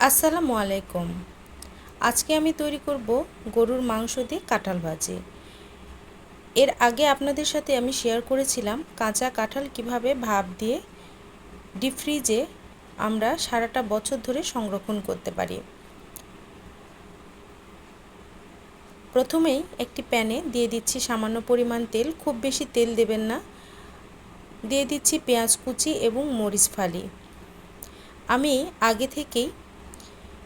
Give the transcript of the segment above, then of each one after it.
আসসালামু আলাইকুম। আজকে আমি তৈরি করব গরুর মাংস দিয়ে কাঁঠাল ভাজি। এর আগে আপনাদের সাথে আমি শেয়ার করেছিলাম কাঁচা কাঁঠাল কিভাবে ভাপ দিয়ে ডিপ ফ্রিজে আমরা সারাটা বছর ধরে সংরক্ষণ করতে পারি। প্রথমেই একটি প্যানে দিয়ে দিচ্ছি সামান্য পরিমাণ তেল, খুব বেশি তেল দেবেন না। দিয়ে দিচ্ছি পেঁয়াজ কুচি এবং মরিচ ফালি। আমি আগে থেকেই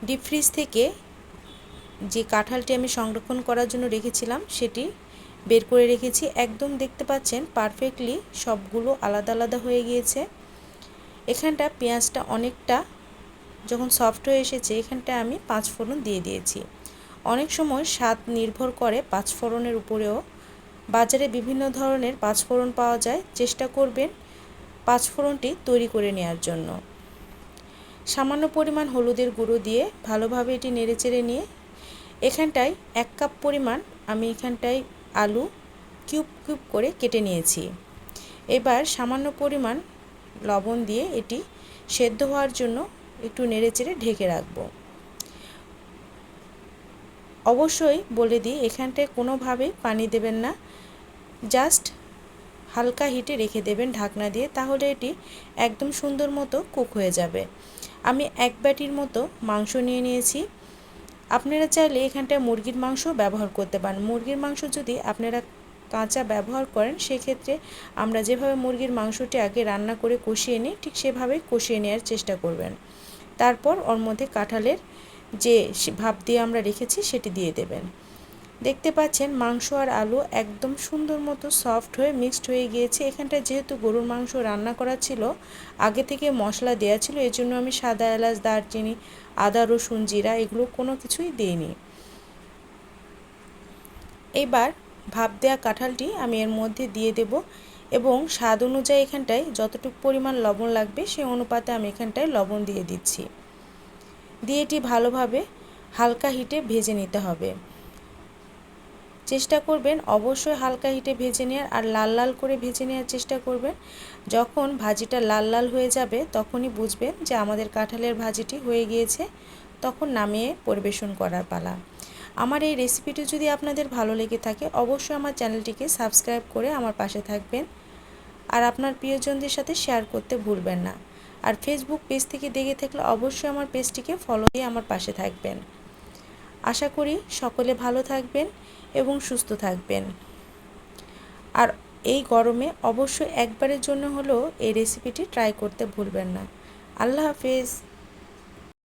ডিপ ফ্রিজ থেকে যে কাঁঠালটি আমি সংরক্ষণ করার জন্য রেখেছিলাম সেটি বের করে রেখেছি। একদম দেখতে পাচ্ছেন পারফেক্টলি সবগুলো আলাদা আলাদা হয়ে গিয়েছে। এখানটা পেঁয়াজটা অনেকটা যখন সফট হয়ে এসেছে, এখানটা আমি 5 ফোড়ন দিয়ে দিয়েছি। অনেক সময় স্বাদ নির্ভর করে 5 ফোড়নের উপরেও। বাজারে বিভিন্ন ধরনের 5 ফোড়ন পাওয়া যায়, চেষ্টা করবেন 5 ফোড়নটি তৈরি করে নেওয়ার জন্য। সামান্য পরিমাণ হলুদের গুঁড়ো দিয়ে ভালোভাবে এটি নেড়েচেড়ে নিয়ে এখানটায় 1 কাপ পরিমাণ আমি এখানটায় আলু কিউব কিউব করে কেটে নিয়েছি। এবার সামান্য পরিমাণ লবণ দিয়ে এটি সেদ্ধ হওয়ার জন্য একটু নেড়েচেড়ে ঢেকে রাখব। অবশ্যই বলে দিই, এখানটায় কোনোভাবেই পানি দেবেন না, জাস্ট হালকা হিটে রেখে দেবেন ঢাকনা দিয়ে, তাহলে এটি একদম সুন্দর মতো কুক হয়ে যাবে। আমি 1 বাটির মতো মাংস নিয়ে নিয়েছি। আপনারা চাইলে এখানটায় মুরগির মাংস ব্যবহার করতে পারেন। মুরগির মাংস যদি আপনারা কাঁচা ব্যবহার করেন, সেক্ষেত্রে আমরা যেভাবে মুরগির মাংসটি আগে রান্না করে কষিয়ে নিই, ঠিক সেভাবেই কষিয়ে নেওয়ার চেষ্টা করবেন। তারপর ওর মধ্যে কাঁঠালের যে ভাপ দিয়ে আমরা রেখেছি সেটি দিয়ে দেবেন। দেখতে পাচ্ছেন মাংস আর আলু একদম সুন্দর মতো সফট হয়ে মিক্সড হয়ে গিয়েছে। এখানটায় যেহেতু গরুর মাংস রান্না করা ছিল, আগে থেকে মশলা দেওয়া ছিল, এর জন্য আমি সাদা এলাচ, দারচিনি, আদা, রসুন, জিরা এগুলো কোনো কিছুই দিইনি। এবার ভাপ দেওয়া কাঁঠালটি আমি এর মধ্যে দিয়ে দেব এবং স্বাদ অনুযায়ী এখানটায় যতটুকু পরিমাণ লবণ লাগবে সেই অনুপাতে আমি এখানটায় লবণ দিয়ে দিচ্ছি। দিয়ে এটি ভালোভাবে হালকা হিটে ভেজে নিতে হবে। চেষ্টা করবেন অবশ্যই হালকা হিটে ভেজে নেওয়ার, আর লাল লাল করে ভেজে নেওয়ার চেষ্টা করবেন। যখন ভাজিটা লাল লাল হয়ে যাবে তখনই বুঝবেন যে আমাদের কাঁঠালের ভাজিটি হয়ে গিয়েছে, তখন নামিয়ে পরিবেশন করার পালা। আমার এই রেসিপিটি যদি আপনাদের ভালো লেগে থাকে, অবশ্যই আমার চ্যানেলটিকে সাবস্ক্রাইব করে আমার পাশে থাকবেন, আর আপনার প্রিয়জনদের সাথে শেয়ার করতে ভুলবেন না। আর ফেসবুক পেজ থেকে দেখে থাকলে অবশ্যই আমার পেজটিকে ফলো দিয়ে আমার পাশে থাকবেন। আশা করি সকলে ভালো থাকবেন এবং সুস্থ থাকবেন। আর এই গরমে অবশ্যই একবারের জন্য হলেও এই রেসিপিটি ট্রাই করতে ভুলবেন না। আল্লাহ হাফেজ।